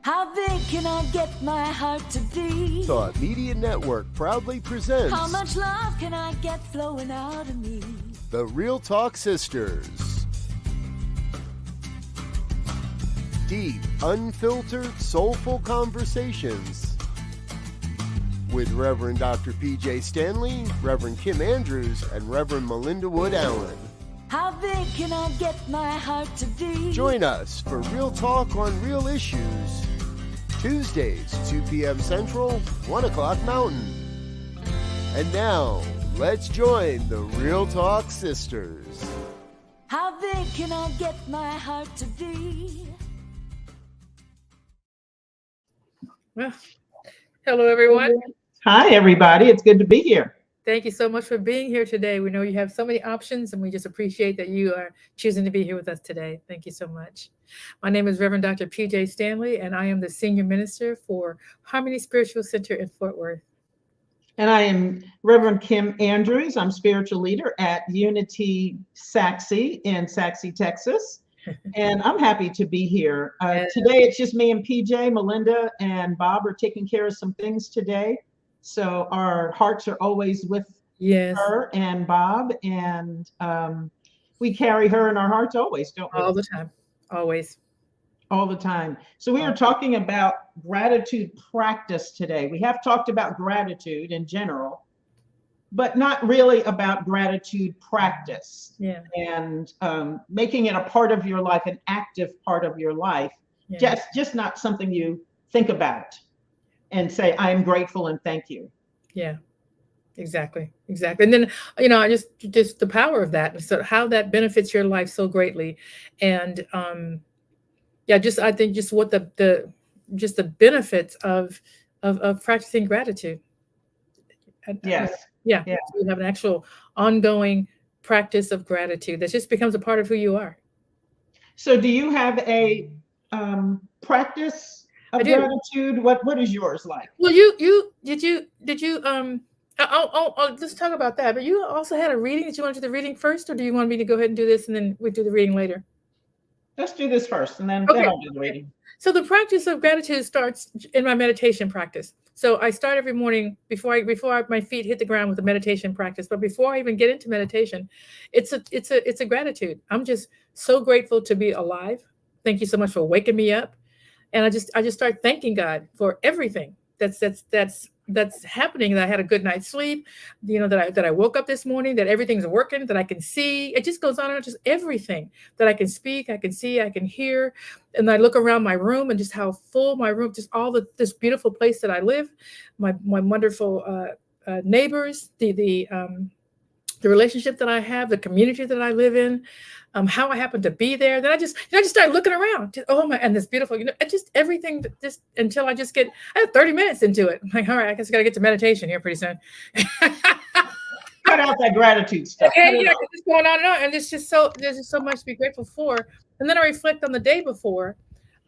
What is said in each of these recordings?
How big can I get my heart to be? Thought Media Network proudly presents How much love can I get flowing out of me? The Real Talk Sisters. Deep, unfiltered, soulful conversations with Reverend Dr. Pjae Stanley, Reverend Kim Andrews, and Reverend Melinda Wood Allen. How big can I get my heart to be? Join us for Real Talk on Real Issues. Tuesdays, 2 p.m. Central, 1 o'clock Mountain. And now, let's join the Real Talk Sisters. How big can I get my heart to be? Well, hello, everyone. Hi, everybody. It's good to be here. Thank you so much for being here today. We know you have so many options, and we just appreciate that you are choosing to be here with us today. Thank you so much. My name is Reverend Dr. Pjae Stanley, and I am the Senior Minister for Harmony Spiritual Center in Fort Worth. And I am Reverend Kim Andrews. I'm spiritual leader at Unity Saxe in Saxe, Texas. And I'm happy to be here. Today, it's just me and Pjae. Melinda and Bob are taking care of some things today. So our hearts are always with her and Bob, and we carry her in our hearts always, don't we? All the time, always. All the time. So we are talking about gratitude practice today. We have talked about gratitude in general, but not really about gratitude practice. Yeah. And making it a part of your life, an active part of your life, just not something you think about and say, I'm grateful and thank you. Yeah, exactly. And then, I just the power of that. So how that benefits your life so greatly. And I think just what the benefits of practicing gratitude. Yes. You have an actual ongoing practice of gratitude that just becomes a part of who you are. So do you have a practice of gratitude? What is yours like? Well, did you let's talk about that. But you also had a reading. Did you want to do the reading first, or do you want me to go ahead and do this and then we do the reading later? Let's do this first, and then I'll do the reading. So the practice of gratitude starts in my meditation practice. So I start every morning before my feet hit the ground with a meditation practice. But before I even get into meditation, it's a gratitude. I'm just so grateful to be alive. Thank you so much for waking me up. And I just start thanking God for everything that's happening. That I had a good night's sleep, that I woke up this morning, that everything's working, that I can see. It just goes on and on, just everything that I can speak, I can see, I can hear. And I look around my room and just how full my room, just all this beautiful place that I live, my wonderful neighbors, the relationship that I have, the community that I live in, how I happen to be there. Then I just start looking around. And this beautiful, just everything. Just until I have 30 minutes into it. I'm like, all right, I guess I got to get to meditation here pretty soon. Cut out that gratitude stuff. It's going on and on, and there's just so much to be grateful for. And then I reflect on the day before.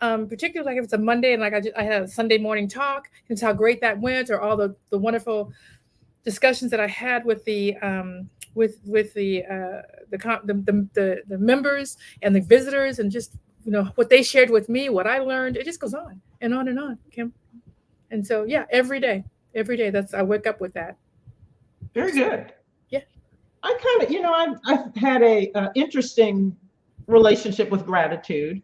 Particularly like if it's a Monday and I had a Sunday morning talk, and how great that went, or all the wonderful discussions that I had with the members and the visitors, and just what they shared with me, what I learned. It just goes on and on and on, Kim. And so every day I wake up with that. Very good. Yeah. I kind of I've had a interesting relationship with gratitude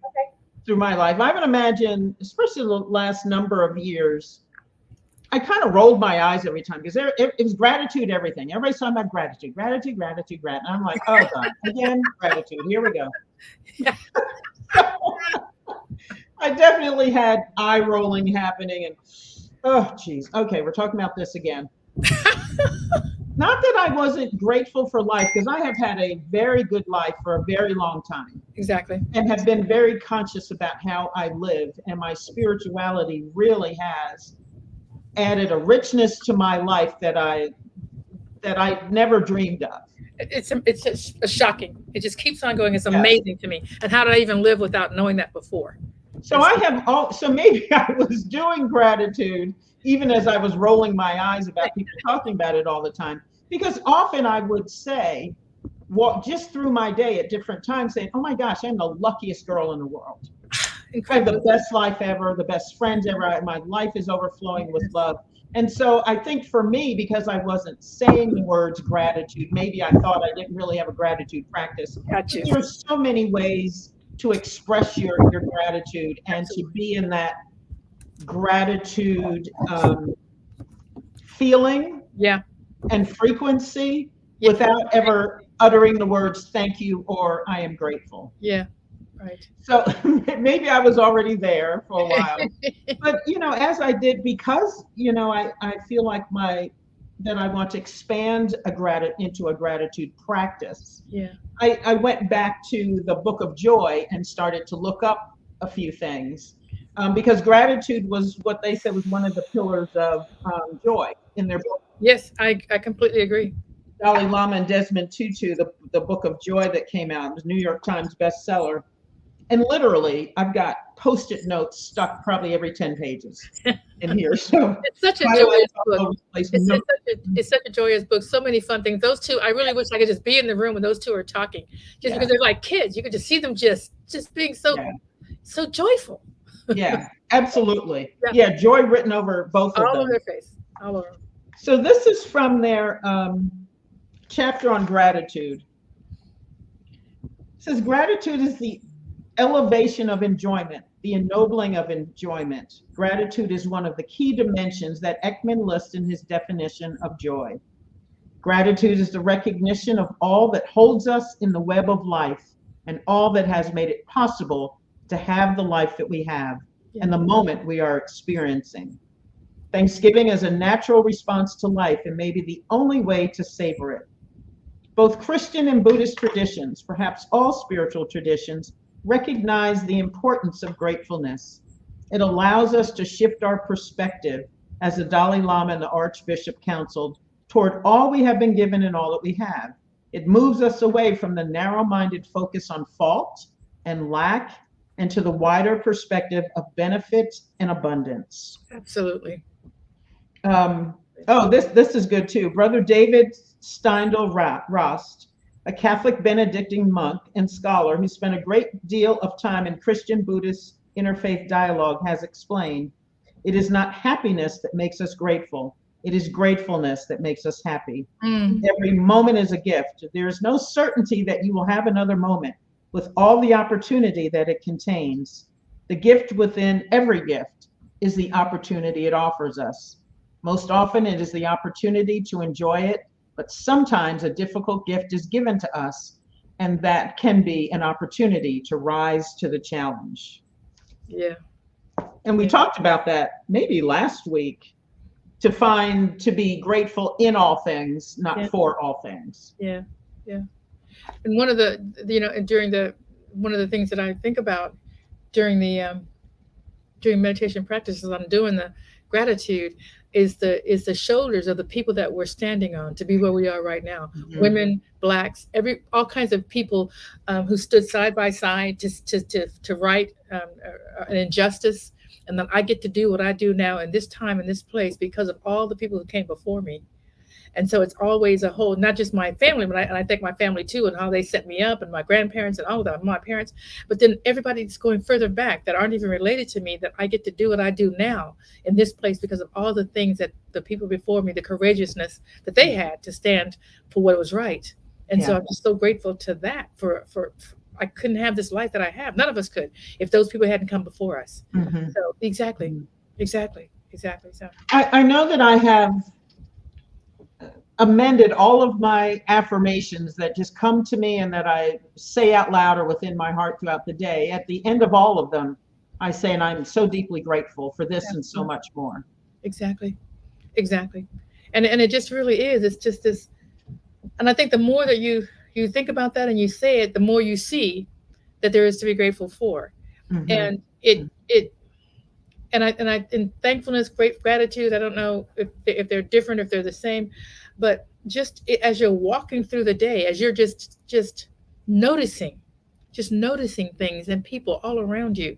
through my life. I would imagine, especially the last number of years, I kind of rolled my eyes every time because it was gratitude, everything. Everybody's talking about gratitude. And I'm like, oh God, again, gratitude. Here we go. Yeah. I definitely had eye rolling happening, and oh geez, okay, we're talking about this again. Not that I wasn't grateful for life, because I have had a very good life for a very long time. Exactly. And have been very conscious about how I live, and my spirituality really has added a richness to my life that I never dreamed of. It's just shocking. It just keeps on going. It's amazing to me. And how did I even live without knowing that before? So so maybe I was doing gratitude even as I was rolling my eyes about people talking about it all the time, because often I would say, just through my day at different times, saying, oh my gosh, I'm the luckiest girl in the world. I have the best life ever, the best friends ever. My life is overflowing with love. And so I think for me, because I wasn't saying the words gratitude, maybe I thought I didn't really have a gratitude practice. Got you. But there's so many ways to express your gratitude and to be in that gratitude feeling and frequency without ever uttering the words thank you or I am grateful. Yeah. Right. So maybe I was already there for a while, but as I did, because I feel like that I want to expand into a gratitude practice. Yeah. I went back to the Book of Joy and started to look up a few things because gratitude was what they said was one of the pillars of joy in their book. Yes, I completely agree. Dalai Lama and Desmond Tutu, the Book of Joy that came out, it was New York Times bestseller. And literally, I've got Post-it notes stuck probably every 10 pages in here. So it's such a joyous book. It's such a joyous book. So many fun things. Those two, I really wish I could just be in the room when those two are talking, just because they're like kids. You could just see them just being so joyful. Yeah, absolutely. Yeah, joy written over both of them. All over their face. All over. So this is from their chapter on gratitude. It says gratitude is the elevation of enjoyment, the ennobling of enjoyment. Gratitude is one of the key dimensions that Ekman lists in his definition of joy. Gratitude is the recognition of all that holds us in the web of life and all that has made it possible to have the life that we have and the moment we are experiencing. Thanksgiving is a natural response to life and maybe the only way to savor it. Both Christian and Buddhist traditions, perhaps all spiritual traditions, recognize the importance of gratefulness. It allows us to shift our perspective, as the Dalai Lama and the Archbishop counseled, toward all we have been given and all that we have. It moves us away from the narrow-minded focus on fault and lack and to the wider perspective of benefit and abundance. Absolutely. This is good too. Brother David Steindl Rast, a Catholic Benedictine monk and scholar who spent a great deal of time in Christian-Buddhist interfaith dialogue, has explained, it is not happiness that makes us grateful. It is gratefulness that makes us happy. Every moment is a gift. There is no certainty that you will have another moment with all the opportunity that it contains. The gift within every gift is the opportunity it offers us. Most often it is the opportunity to enjoy it, but sometimes a difficult gift is given to us, and that can be an opportunity to rise to the challenge. Yeah. And we talked about that maybe last week, to be grateful in all things, not for all things. Yeah. Yeah. And one of the, one of the things that I think about during meditation practices, I'm doing the gratitude, is the shoulders of the people that we're standing on to be where we are right now. Mm-hmm. Women, blacks, all kinds of people who stood side by side to right an injustice, and that I get to do what I do now in this time in this place because of all the people who came before me. And so it's always a whole, not just my family, but I thank my family too, and how they set me up, and my grandparents and all of that, my parents, but then everybody that's going further back that aren't even related to me, that I get to do what I do now in this place because of all the things that the people before me, the courageousness that they had to stand for what was right. And so I'm just so grateful to that for I couldn't have this life that I have. None of us could if those people hadn't come before us. Mm-hmm. So exactly. So I know that I have amended all of my affirmations that just come to me and that I say out loud or within my heart throughout the day. At the end of all of them, I say, and I'm so deeply grateful for this and so much more. Exactly. And it just really is. It's just this. And I think the more that you think about that and you say it, the more you see that there is to be grateful for. Mm-hmm. And in thankfulness, gratitude, I don't know if they're different, if they're the same, but just as you're walking through the day, as you're just noticing things and people all around you,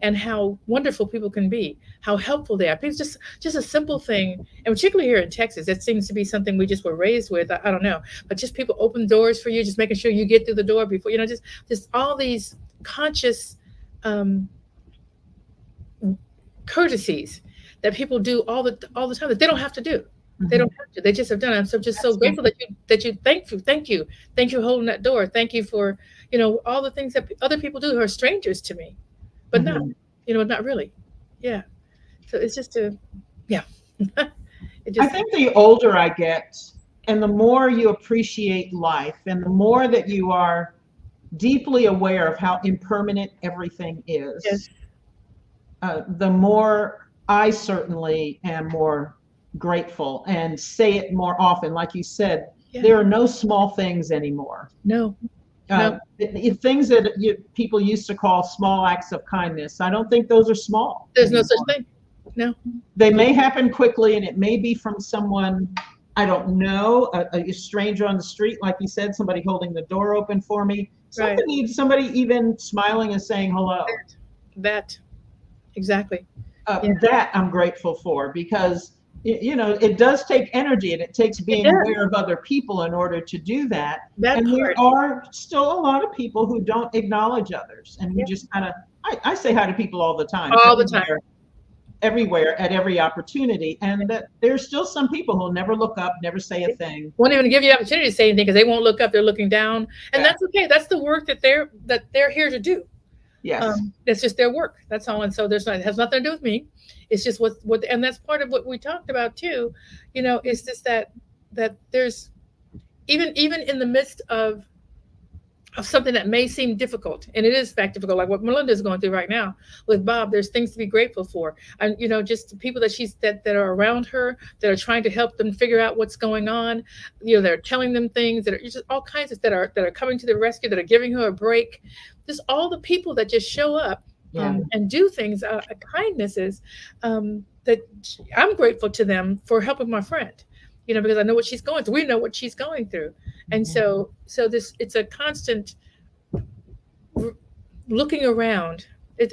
and how wonderful people can be, how helpful they are. People just a simple thing, and particularly here in Texas, that seems to be something we just were raised with. I don't know, but just people open doors for you, just making sure you get through the door before, just all these conscious courtesies that people do all the time that they don't have to do. They don't have to. They just have done it. I'm just so grateful that you thank you for holding that door. Thank you for all the things that other people do who are strangers to me, but not not really. Yeah. So it's just yeah. I think the older I get, and the more you appreciate life, and the more that you are deeply aware of how impermanent everything is, Yes. The more I certainly am more grateful and say it more often. Like you said, there are no small things anymore. No. Things that people used to call small acts of kindness, I don't think those are small. There's no such thing. No. They may happen quickly, and it may be from someone I don't know, a stranger on the street, like you said, somebody holding the door open for me, somebody even smiling and saying hello. That exactly. That I'm grateful for, because it does take energy, and it takes being aware of other people in order to do that. And there are still a lot of people who don't acknowledge others, and we just kind of, I say hi to people all the time. Everywhere, at every opportunity, and that there's still some people who'll never look up, never say a thing, won't even give you the opportunity to say anything because they won't look up. They're looking down, and that's okay. That's the work that they're here to do. Yes, it's just their work. That's all. And so it has nothing to do with me. It's just what, and that's part of what we talked about too. It's just that there's even in the midst of something that may seem difficult, and it is in fact difficult, like what Melinda is going through right now with Bob. There's things to be grateful for, and just the people that are around her, that are trying to help them figure out what's going on. They're telling them things, that are just all kinds of that are coming to the rescue, that are giving her a break. Just all the people that just show up and do things, kindnesses, that I'm grateful to them for helping my friend. Because I know what she's going through. We know what she's going through. And so it's a constant looking around.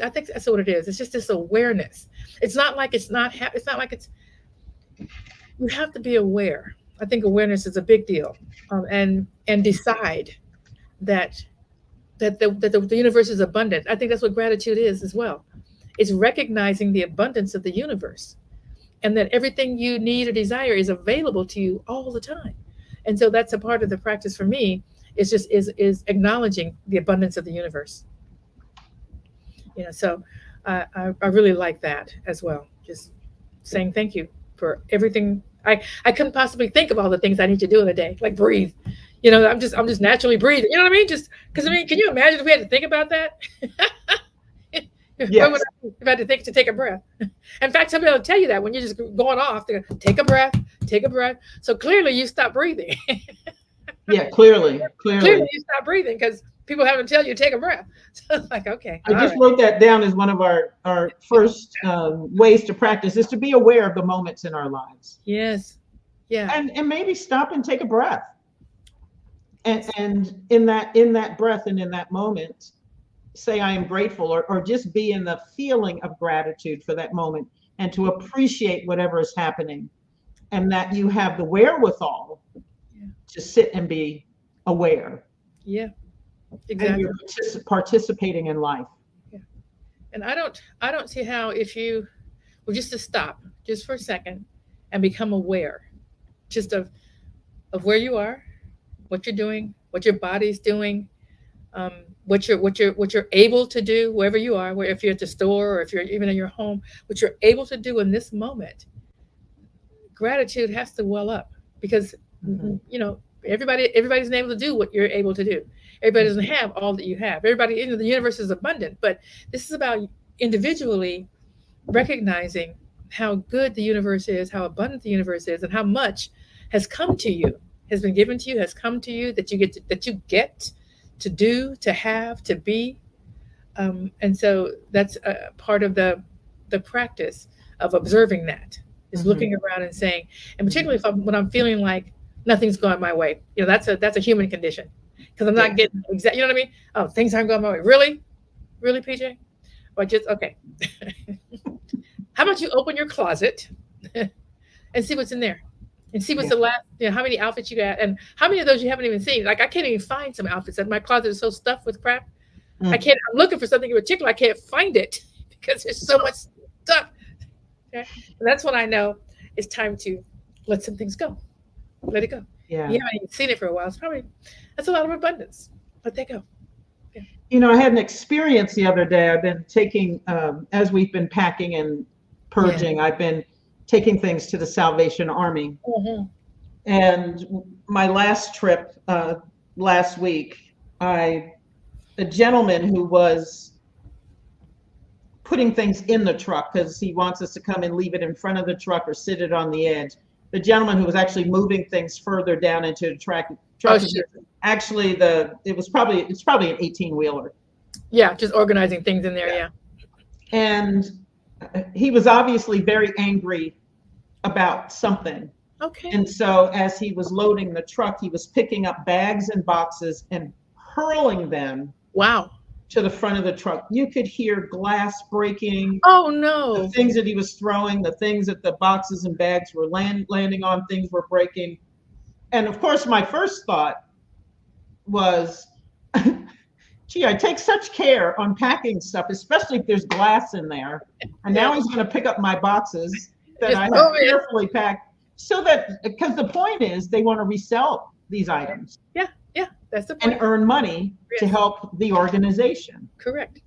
I think that's what it is. It's just this awareness. It's not like you have to be aware. I think awareness is a big deal. And decide that the universe is abundant. I think that's what gratitude is as well. It's recognizing the abundance of the universe, and that everything you need or desire is available to you all the time. And so that's a part of the practice for me. It's just is acknowledging the abundance of the universe. So I really like that as well. Just saying thank you for everything. I couldn't possibly think of all the things I need to do in a day, like breathe. I'm just naturally breathing. You know what I mean? Just because can you imagine if we had to think about that? Yes. If I had to think to take a breath. In fact, somebody will tell you that when you're just going off, they're going, take a breath. So clearly you stop breathing. Yeah, clearly you stop breathing because people haven't tell you to take a breath. So it's like, okay. I just wrote that down as one of our first ways to practice, is to be aware of the moments in our lives. Yes. Yeah. And maybe stop and take a breath. And in that breath and in that moment, say I am grateful, or just be in the feeling of gratitude for that moment, and to appreciate whatever is happening, and that you have the wherewithal to sit and be aware. Yeah, exactly. And you're participating in life. Yeah. And I don't see how, if you were just to stop just for a second and become aware just of where you are, what you're doing, what your body's doing, what you're able to do wherever you are, where if you're at the store or if you're even in your home, what you're able to do in this moment. Gratitude has to well up, because everybody's able to do what you're able to do. Everybody doesn't have all that you have. Everybody, the universe is abundant, but this is about individually recognizing how good the universe is, how abundant the universe is, and how much has come to you, has been given to you, has come to you, that you get to do, to have, to be. And so that's a part of the practice of observing that, is looking around and saying, and particularly when I'm feeling like nothing's going my way, that's a human condition, because I'm not getting exact, you know what I mean? Oh, things aren't going my way. Really, Pjae? Or just, okay. How about you open your closet and see what's in there? And see what's the last, how many outfits you got, and how many of those you haven't even seen. Like, I can't even find some outfits. My closet is so stuffed with crap. I'm looking for something in particular. I can't find it because there's so much stuff. Okay. And that's when I know it's time to let some things go. Let it go. Yeah. You haven't even seen it for a while. It's probably that's a lot of abundance. Let that go. Yeah. You know, I had an experience the other day. I've been taking, as we've been packing and purging, I've been taking things to the Salvation Army. Mm-hmm. And my last trip last week, a gentleman who was putting things in the truck because he wants us to come and leave it in front of the truck or sit it on the edge. The gentleman who was actually moving things further down into the truck. Actually, it's probably an 18-wheeler. Yeah, just organizing things in there. Yeah. And he was obviously very angry about something. Okay. And so as he was loading the truck, he was picking up bags and boxes and hurling them. Wow. To the front of the truck. You could hear glass breaking. Oh no. The things that he was throwing, the things that the boxes and bags were landing on, things were breaking. And of course, my first thought was, gee, I take such care on packing stuff, especially if there's glass in there. And now he's going to pick up my boxes that I have carefully packed so that, because the point is they want to resell these items. Yeah. Yeah. That's the point. And earn money to help the organization. Correct.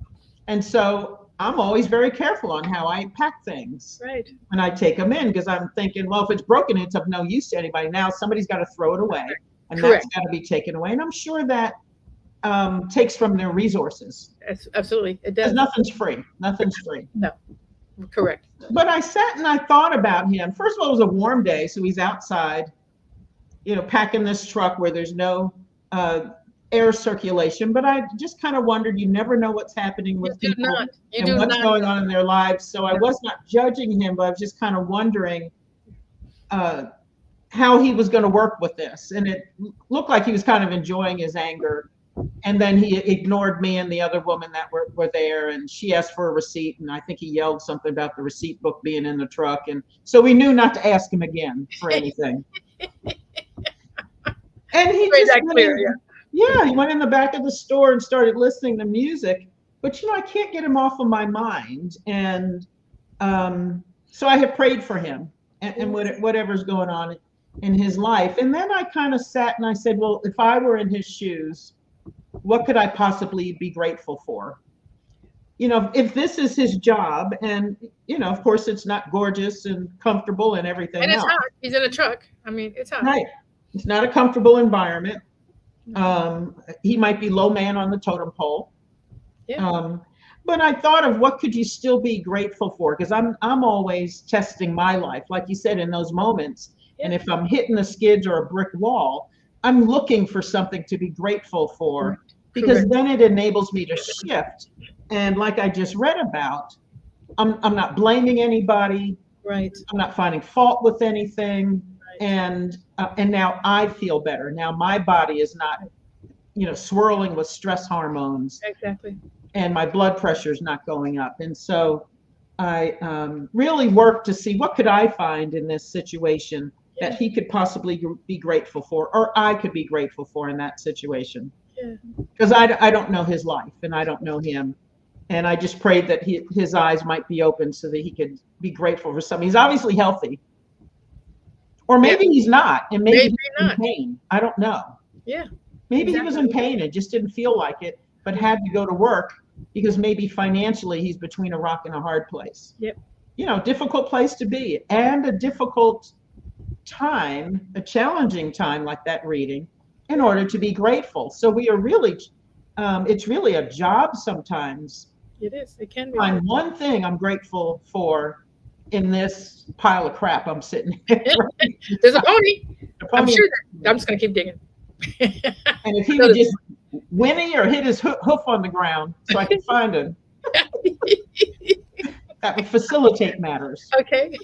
And so I'm always very careful on how I pack things. Right. When I take them in, because I'm thinking, well, if it's broken, it's of no use to anybody. Now somebody's got to throw it away, and that's got to be taken away. And I'm sure that takes from their resources. Absolutely, it does. Nothing's free. Nothing's free. No. Correct. But I sat and I thought about him. First of all, it was a warm day, so he's outside, packing this truck where there's no air circulation, but I just kind of wondered, you never know what's happening with people and what's going on in their lives. So I was not judging him, but I was just kind of wondering how he was going to work with this. And it looked like he was kind of enjoying his anger. And then he ignored me and the other woman that were there, and she asked for a receipt, and I think he yelled something about the receipt book being in the truck. And so we knew not to ask him again for anything. And he just he went in the back of the store and started listening to music. But I can't get him off of my mind, and so I have prayed for him and whatever's going on in his life. And then I kind of sat and I said, well, if I were in his shoes, what could I possibly be grateful for? If this is his job, and of course it's not gorgeous and comfortable and everything. And it's hot. He's in a truck. I mean, it's hot. Right. It's not a comfortable environment. He might be low man on the totem pole. Yeah. But I thought of what could you still be grateful for? Because I'm always testing my life, like you said, in those moments. Yeah. And if I'm hitting the skids or a brick wall, I'm looking for something to be grateful for, because then it enables me to shift. And like I just read about, I'm not blaming anybody. Right. I'm not finding fault with anything. And now I feel better. Now my body is not, swirling with stress hormones. Exactly. And my blood pressure is not going up. And so I really worked to see what could I find in this situation that he could possibly be grateful for, or I could be grateful for in that situation. Yeah. Because I don't know his life, and I don't know him. And I just prayed that his eyes might be open so that he could be grateful for something. He's obviously healthy. Or maybe he's not, and maybe he's in pain. I don't know. Yeah. Maybe he was in pain and just didn't feel like it, but had to go to work because maybe financially he's between a rock and a hard place. Yep. Difficult place to be, and a difficult time, a challenging time like that reading, in order to be grateful. So we are really, it's really a job sometimes. It is. It can be. Find one thing I'm grateful for in this pile of crap I'm sitting in. There's a pony. I'm sure I'm just going to keep digging. And if he would just whinny or hit his hoof on the ground so I can find him, that would facilitate matters. Okay.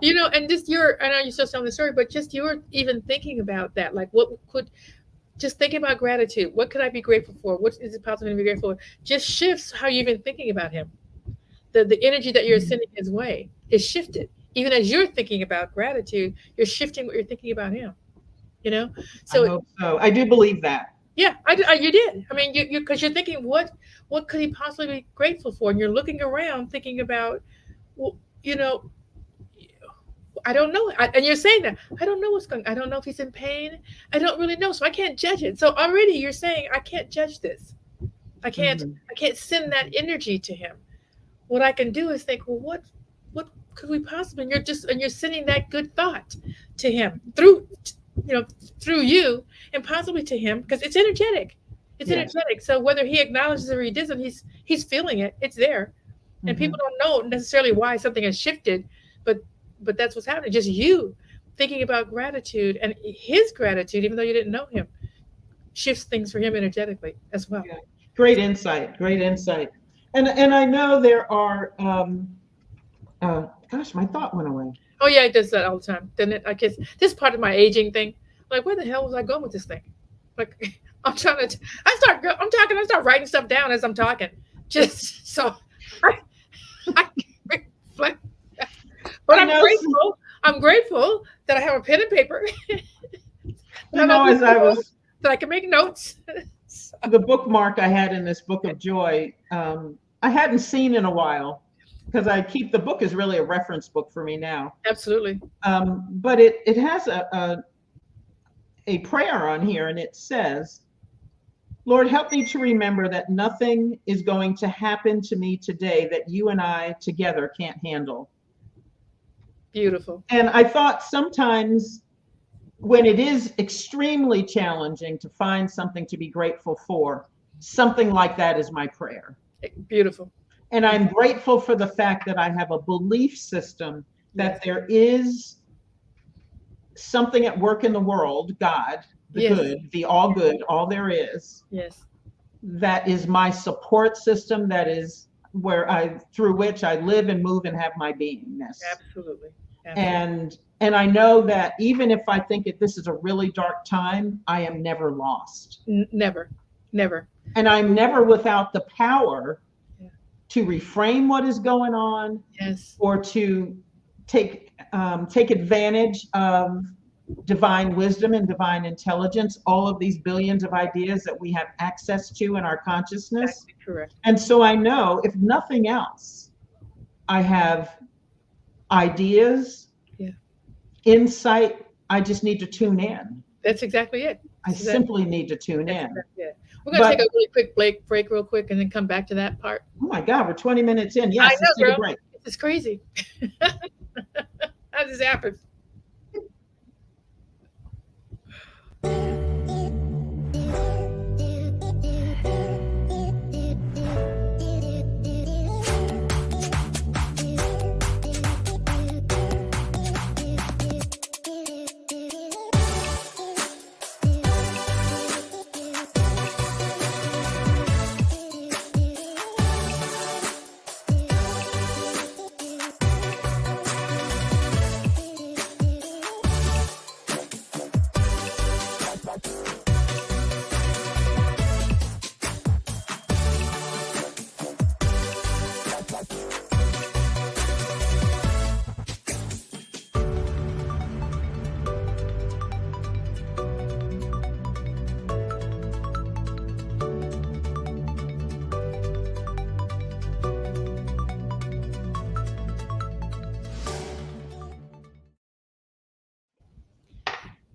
And just I know you're still telling the story, but just you're even thinking about that, like just thinking about gratitude. What could I be grateful for? What is it possible to be grateful for? Just shifts how you've been thinking about him. The energy that you're sending his way is shifted. Even as you're thinking about gratitude, you're shifting what you're thinking about him. So I hope so. I do believe that. Yeah, you did. I mean, you because you're thinking, what could he possibly be grateful for? And you're looking around thinking about, well, you know, I don't know. And you're saying that I don't know what's going. I don't know if he's in pain. I don't really know, so I can't judge it. So already you're saying I can't judge this. I can't. Mhm. I can't send that energy to him. What I can do is think, well, what could we possibly? And you're sending that good thought to him through, you know, through you and possibly to him because it's energetic. It's Yes. energetic. So whether he acknowledges it or he doesn't, he's feeling it. It's there, and Mhm. people don't know necessarily why something has shifted, but that's what's happening. Just you thinking about gratitude and his gratitude, even though you didn't know him, shifts things for him energetically as well. Yeah. Great insight. Great insight. And I know there are. Gosh, my thought went away. Oh yeah, it does that all the time, doesn't it? I guess this is part of my aging thing. Like, where the hell was I going with this thing? Like, I'm trying to. I'm talking. I start writing stuff down as I'm talking, just so I can reflect. But I I'm know. grateful. I'm grateful that I have a pen and paper. You know, as I was that I can make notes. the bookmark I had in this book of joy, I hadn't seen in a while because I keep the book is really a reference book for me now. Absolutely. But it has a prayer on here, and it says, Lord, help me to remember that nothing is going to happen to me today that you and I together can't handle. Beautiful. And I thought sometimes when it is extremely challenging to find something to be grateful for, something like that is my prayer. Beautiful. And I'm grateful for the fact that I have a belief system that there is something at work in the world, God, the good, the all good, all there is. Yes. That is my support system. That is through which I live and move and have my beingness. Absolutely. And I know that even if I think this is a really dark time, I am never lost. Never. And I'm never without the power to reframe what is going on, or to take advantage of divine wisdom and divine intelligence, all of these billions of ideas that we have access to in our consciousness. Exactly correct. And so I know, if nothing else, I have ideas, insight. I just need to tune in. That's exactly it. I simply need to tune in. Exactly it. We're going to take a really quick break real quick and then come back to that part. Oh my God, we're 20 minutes in. Yes, let's take a break. It's crazy. How does this happen?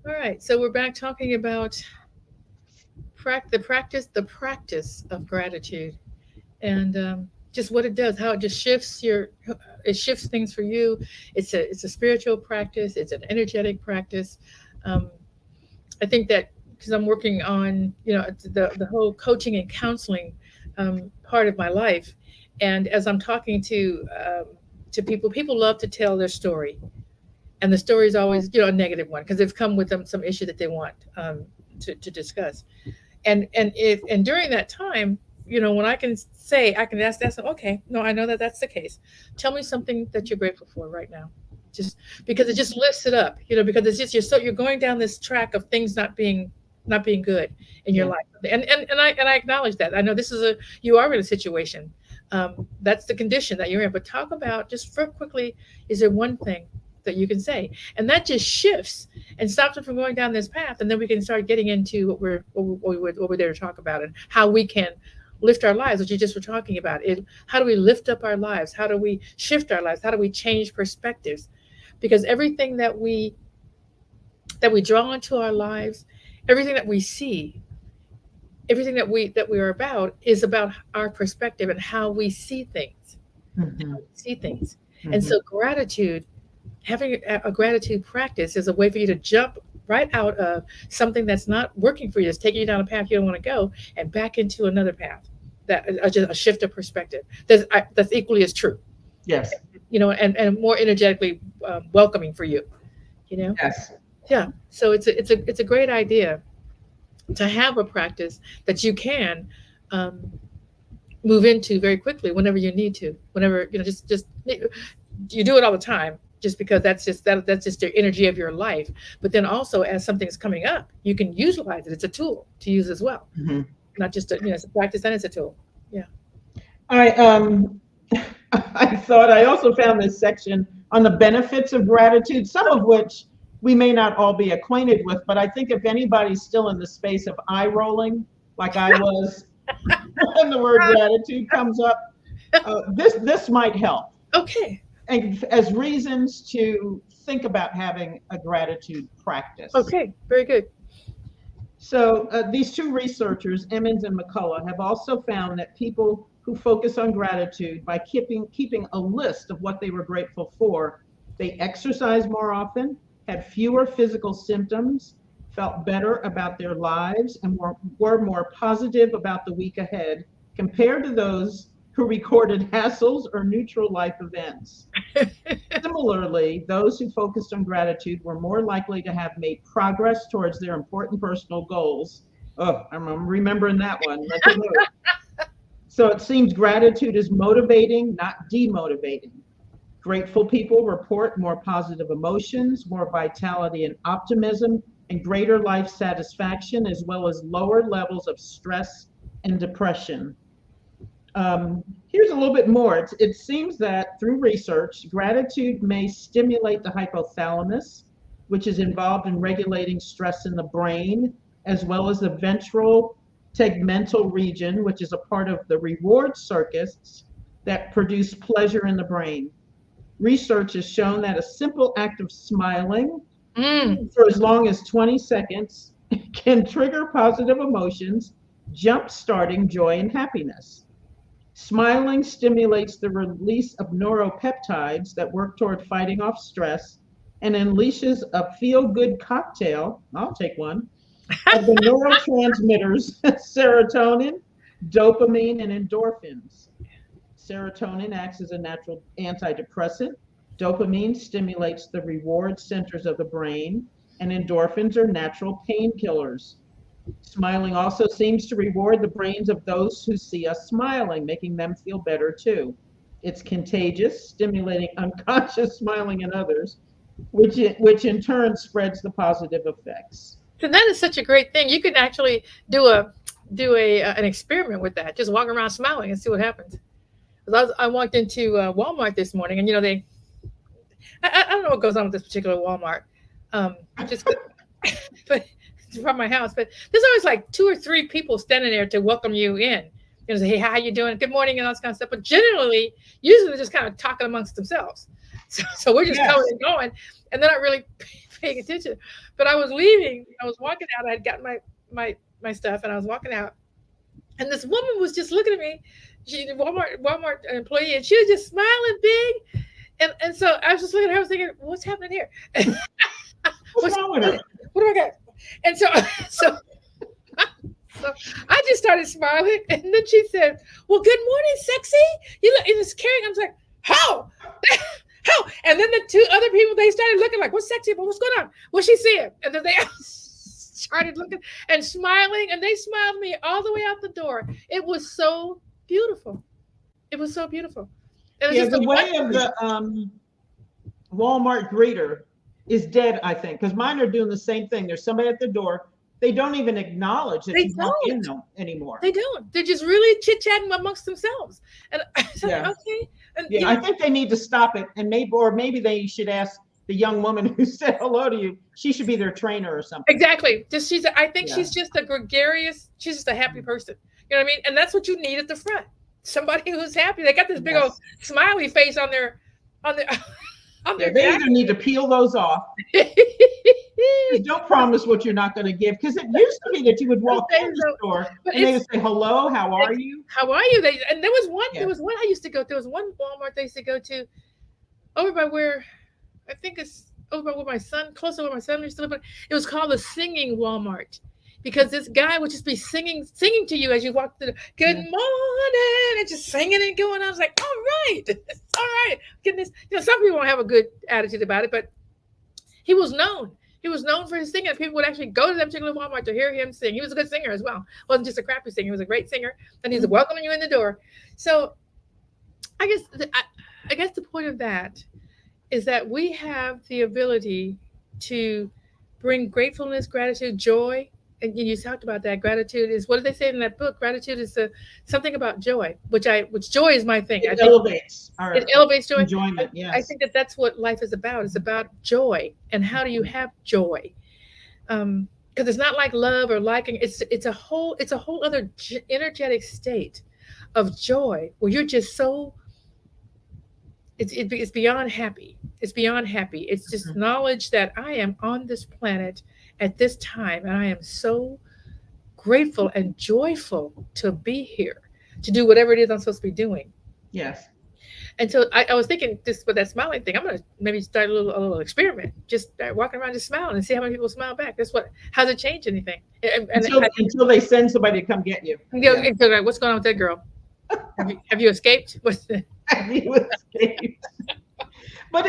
All right, so we're back talking about the practice of gratitude, and just what it does, how it just shifts things for you. It's a spiritual practice. It's an energetic practice. I think that because I'm working on the whole coaching and counseling part of my life, and as I'm talking to people love to tell their story. And the story is always, a negative one because they've come with them some issue that they want to discuss. And during that time, when I can ask them, okay, no, I know that that's the case. Tell me something that you're grateful for right now, just because it just lifts it up, because it's just you're going down this track of things not being good in your life. And I acknowledge that. I know you are in a situation. That's the condition that you're in. But talk about just for quickly, is there one thing that you can say, and that just shifts and stops them from going down this path, and then we can start getting into what we're there to talk about, and how we can lift our lives, which you just were talking about. How do we lift up our lives? How do we shift our lives? How do we change perspectives? Because everything that we draw into our lives, everything that we see, everything that we are about is about our perspective and how we see things. And so gratitude, having a gratitude practice is a way for you to jump right out of something that's not working for you, that's taking you down a path you don't want to go, and back into another path, that just a shift of perspective that's equally as true. Yes. And more energetically welcoming for you. Yes. Yeah. So it's a great idea to have a practice that you can move into very quickly whenever you need to. Whenever just you do it all the time, just because that's just the energy of your life. But then also, as something's coming up, you can utilize it. It's a tool to use as well, not just it's a practice and it's a tool. Yeah. I thought I also found this section on the benefits of gratitude, some of which we may not all be acquainted with, but I think if anybody's still in the space of eye rolling, like I was, when the word gratitude comes up, this might help. Okay. And as reasons to think about having a gratitude practice. Okay, very good. So these two researchers, Emmons and McCullough, have also found that people who focus on gratitude by keeping a list of what they were grateful for, they exercise more often, had fewer physical symptoms, felt better about their lives, and were more positive about the week ahead compared to those who recorded hassles or neutral life events. Similarly, those who focused on gratitude were more likely to have made progress towards their important personal goals. Oh, I'm remembering that one. So it seems gratitude is motivating, not demotivating. Grateful people report more positive emotions, more vitality and optimism, and greater life satisfaction, as well as lower levels of stress and depression. Here's a little bit more. It seems that through research, gratitude may stimulate the hypothalamus, which is involved in regulating stress in the brain, as well as the ventral tegmental region, which is a part of the reward circuits that produce pleasure in the brain. Research has shown that a simple act of smiling for as long as 20 seconds can trigger positive emotions, jump-starting joy and happiness. Smiling stimulates the release of neuropeptides that work toward fighting off stress and unleashes a feel-good cocktail, I'll take one, of the neurotransmitters serotonin, dopamine, and endorphins. Serotonin acts as a natural antidepressant. Dopamine stimulates the reward centers of the brain, and endorphins are natural painkillers. Smiling also seems to reward the brains of those who see us smiling, making them feel better too. It's contagious, stimulating unconscious smiling in others, which in turn spreads the positive effects. So that is such a great thing. You can actually do an experiment with that. Just walk around smiling and see what happens. I walked into Walmart this morning, and I don't know what goes on with this particular Walmart, but from my house. But there's always like 2 or 3 people standing there to welcome you in. Say, hey, how you doing? Good morning, and all this kind of stuff. But usually they're just kind of talking amongst themselves. So we're just coming and going, and they're not really paying attention. But I was leaving. I was walking out. I had gotten my stuff, and I was walking out, and this woman was just looking at me. She's a Walmart employee, and she was just smiling big. And so I was just looking at her, I was thinking, what's happening here? What's wrong with her? What do I got? And so I just started smiling. And then she said, well, good morning, sexy. You look, it was carrying. I was like, how? How? And then the 2 other people, they started looking like, what's sexy? What's going on? What's she seeing? And then they started looking and smiling. And they smiled me all the way out the door. It was so beautiful. It was so beautiful. The way of the Walmart greeter is dead, I think, because mine are doing the same thing. There's somebody at the door. They don't even acknowledge that you walk in them anymore. They don't. They're just really chit-chatting amongst themselves. And I said, okay. And, I think they need to stop it, and maybe they should ask the young woman who said hello to you. She should be their trainer or something. Exactly. I think she's just a gregarious. She's just a happy person. You know what I mean? And that's what you need at the front. Somebody who's happy. They got this big old Yes. smiley face on their on their on Yeah, their they either need to peel those off. Don't promise what you're not going to give, because it used to be that you would walk in the store and they would say, "Hello, how are you? How are you?" And there was one. Yeah. There was one I used to go. There was one Walmart they used to go to over by where I think it's over by where my son, close to where my son used to live. But it was called the Singing Walmart, because this guy would just be singing to you as you walk through. Good morning, and just singing and going. I was like, all right, it's all right. Goodness, some people don't have a good attitude about it, but he was known. He was known for his singing. People would actually go to that particular Walmart to hear him sing. He was a good singer as well. Wasn't just a crappy singer. He was a great singer, and he's welcoming you in the door. So, I guess the point of that is that we have the ability to bring gratefulness, gratitude, joy. And you talked about that. Gratitude is, what did they say in that book? Gratitude is something about joy, which joy is my thing. It elevates joy. Enjoyment. Yes. I think that's what life is about. It's about joy, and how do you have joy? Because it's not like love or liking. It's a whole other energetic state of joy where you're just so. It's beyond happy. It's beyond happy. It's just knowledge that I am on this planet at this time, and I am so grateful and joyful to be here, to do whatever it is I'm supposed to be doing. Yes. And so I was thinking, just with that smiling thing, I'm going to maybe start a little experiment. Just start walking around, just smiling, and see how many people smile back. How's it change anything? Until they send somebody to come get you. Like, what's going on with that girl? Have you escaped? Have you escaped? But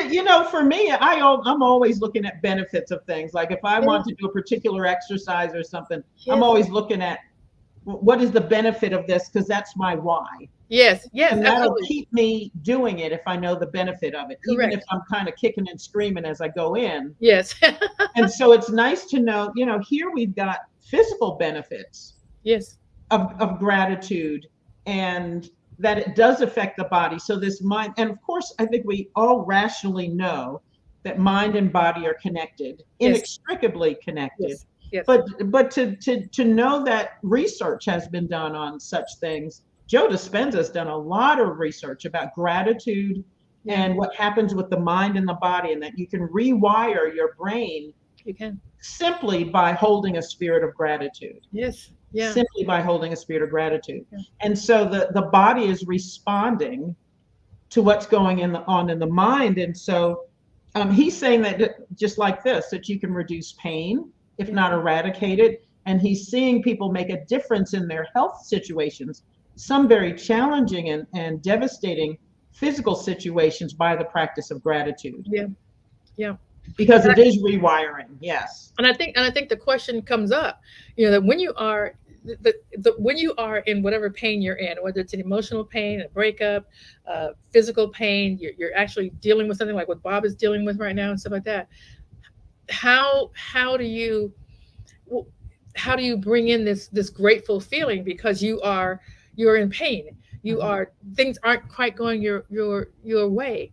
for me, I'm always looking at benefits of things. Like if I want to do a particular exercise or something, I'm always looking at what is the benefit of this, because that's my why. Yes, and that'll keep me doing it if I know the benefit of it. Correct. Even if I'm kind of kicking and screaming as I go in. Yes. And so it's nice to know, here we've got physical benefits. Yes. Of gratitude, and that it does affect the body. So this mind, and of course, I think we all rationally know that mind and body are connected, inextricably connected. Yes. Yes. But to know that research has been done on such things. Joe Dispenza's done a lot of research about gratitude and what happens with the mind and the body, and that you can rewire your brain. You can. Simply by holding a spirit of gratitude. Yes. Yeah. Simply by holding a spirit of gratitude. Yeah. And so the body is responding to what's going on in the mind. And so he's saying that just like this, that you can reduce pain, if not eradicate it. And he's seeing people make a difference in their health situations, some very challenging and devastating physical situations, by the practice of gratitude. Yeah. Yeah. Because it is rewiring. Yes. And I think the question comes up, that when you are when you are in whatever pain you're in, whether it's an emotional pain, a breakup, physical pain, you're actually dealing with something like what Bob is dealing with right now and stuff like that. How do you bring in this grateful feeling, because you're in pain, things aren't quite going your way,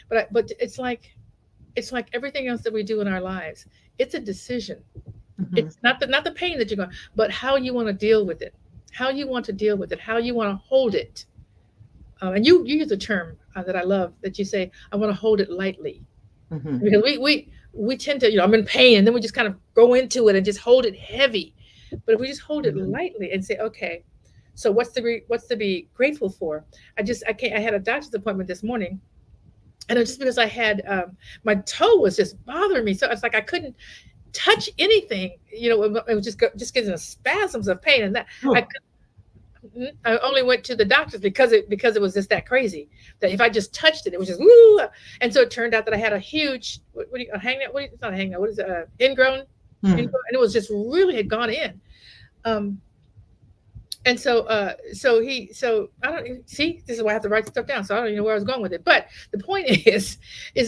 but it's like everything else that we do in our lives. It's a decision. It's not the pain that you're going, but how you want to deal with it, how you want to hold it. And you use a term that I love, that you say, I want to hold it lightly. Because we tend to, I'm in pain, and then we just kind of go into it and just hold it heavy. But if we just hold it lightly and say, okay, so what's to be grateful for? I had a doctor's appointment this morning. And it's just because I had my toe was just bothering me, so it's like I couldn't touch anything. It was just getting spasms of pain, and that I only went to the doctors because it was just that crazy, that if I just touched it, it was just woo. And so it turned out that I had a huge ingrown, and it was just really had gone in. And so I don't see, this is why I have to write stuff down. So I don't even know where I was going with it. But the point is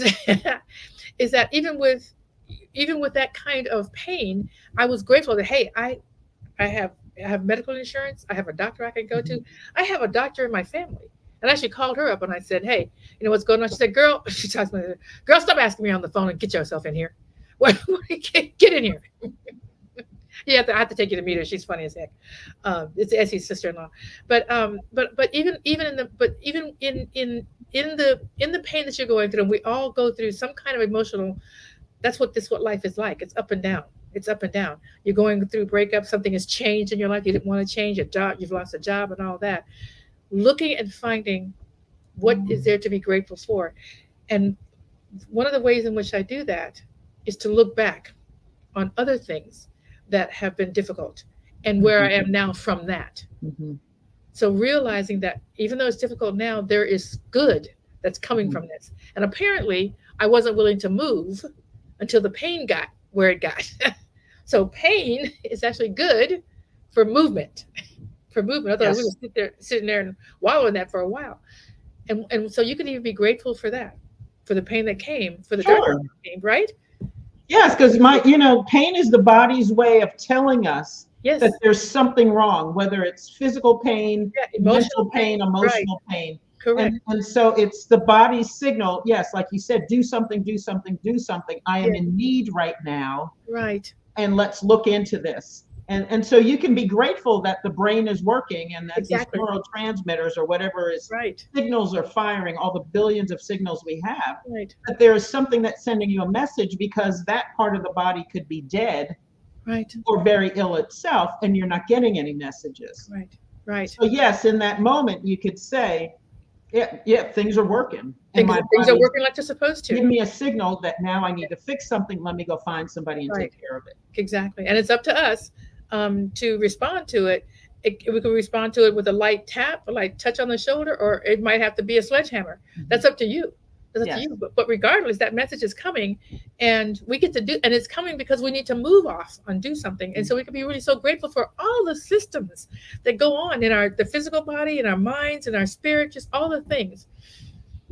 that even with that kind of pain, I was grateful that, hey, I have medical insurance. I have a doctor I can go to. I have a doctor in my family. And I actually called her up and I said, hey, what's going on? She said, girl, stop asking me on the phone and get yourself in here. Get in here. I have to take you to meet her. She's funny as heck. It's Essie's sister-in-law. But even in the pain that you're going through, and we all go through some kind of emotional. That's what life is like. It's up and down. It's up and down. You're going through breakup. Something has changed in your life. You didn't want to change. You've lost a job and all that. Looking and finding what is there to be grateful for. And one of the ways in which I do that is to look back on other things that have been difficult and where I am now from that. Mm-hmm. So realizing that even though it's difficult now, there is good that's coming from this. And apparently I wasn't willing to move until the pain got where it got. So pain is actually good for movement. For movement. Otherwise we would sitting there and wallow in that for a while. And so you can even be grateful for that, for the pain that came, for the darkness that came, right? Yes, because pain is the body's way of telling us that there's something wrong, whether it's physical pain, mental pain, emotional pain. Correct. And so it's the body's signal. Yes, like you said, do something, do something, do something. I am in need right now. Right. And let's look into this. And so you can be grateful that the brain is working and that these neurotransmitters or whatever is signals are firing, all the billions of signals we have. Right. But there is something that's sending you a message because that part of the body could be dead or very ill itself, and you're not getting any messages. Right. Right. So yes, in that moment you could say, yeah, things are working. Things are working like they're supposed to. Give me a signal that now I need to fix something. Let me go find somebody and take care of it. Exactly. And it's up to us to respond to it. We can respond to it with a light tap, a light touch on the shoulder, or it might have to be a sledgehammer. That's up to you. That's up to you. But regardless, that message is coming, and we get to do, and it's coming because we need to move off and do something. And so we can be really so grateful for all the systems that go on in the physical body, in our minds, in our spirit, just all the things.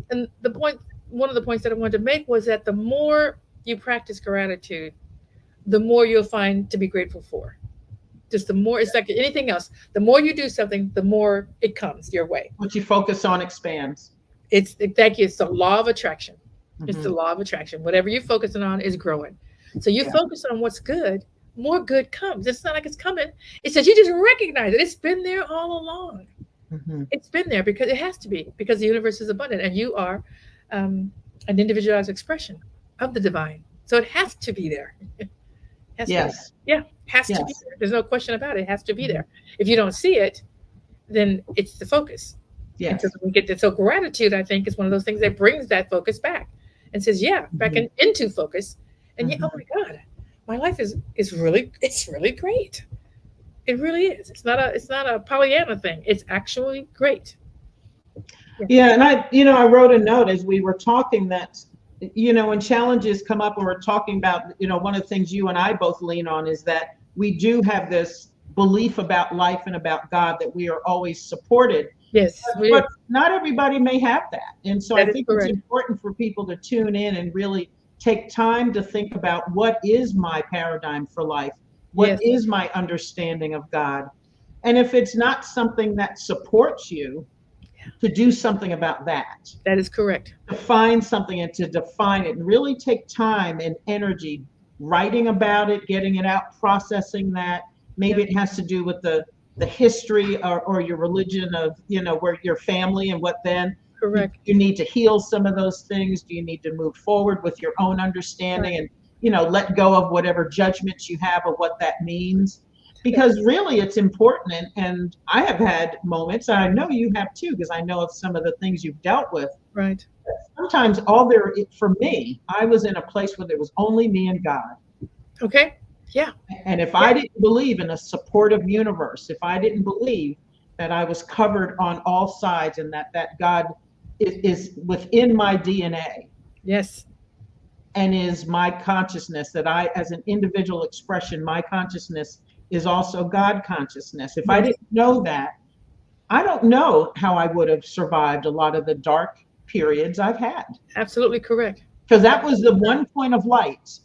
And one of the points that I wanted to make was that the more you practice gratitude, the more you'll find to be grateful for. Just the more, it's like anything else. The more you do something, the more it comes your way. What you focus on expands. It's the law of attraction. It's the law of attraction. Whatever you're focusing on is growing. So you focus on what's good, more good comes. It's not like it's coming. It says you just recognize it. It's been there all along. It's been there because it has to be, because the universe is abundant and you are an individualized expression of the divine. So it has to be there. Has to be there. There's no question about it. It has to be there. If you don't see it, then it's the focus. Yes. And so we get so gratitude, I think, is one of those things that brings that focus back and says, back into focus. And oh my God, my life is really great. It really is. It's not a Pollyanna thing. It's actually great. Yeah, and I wrote a note as we were talking that, when challenges come up, or we're talking about, one of the things you and I both lean on is that we do have this belief about life and about God that we are always supported. Yes. But not everybody may have that. And so I think it's important for people to tune in and really take time to think about what is my paradigm for life? What is my understanding of God? And if it's not something that supports you, to do something about that. That is correct. To find something and to define it and really take time and energy writing about it, getting it out, processing that. Maybe it has to do with the history or your religion of, where your family and what then. Correct. You need to heal some of those things. Do you need to move forward with your own understanding and, let go of whatever judgments you have of what that means? Because really it's important. And I have had moments, and I know you have too, because I know of some of the things you've dealt with. Right. Sometimes for me, I was in a place where there was only me and God. Okay. Yeah. And if I didn't believe in a supportive universe, if I didn't believe that I was covered on all sides and that God is within my DNA. Yes. And is my consciousness, that I, as an individual expression, my consciousness is also God consciousness. If I didn't know that, I don't know how I would have survived a lot of the dark periods I've had. Absolutely correct. Because that was the one point of light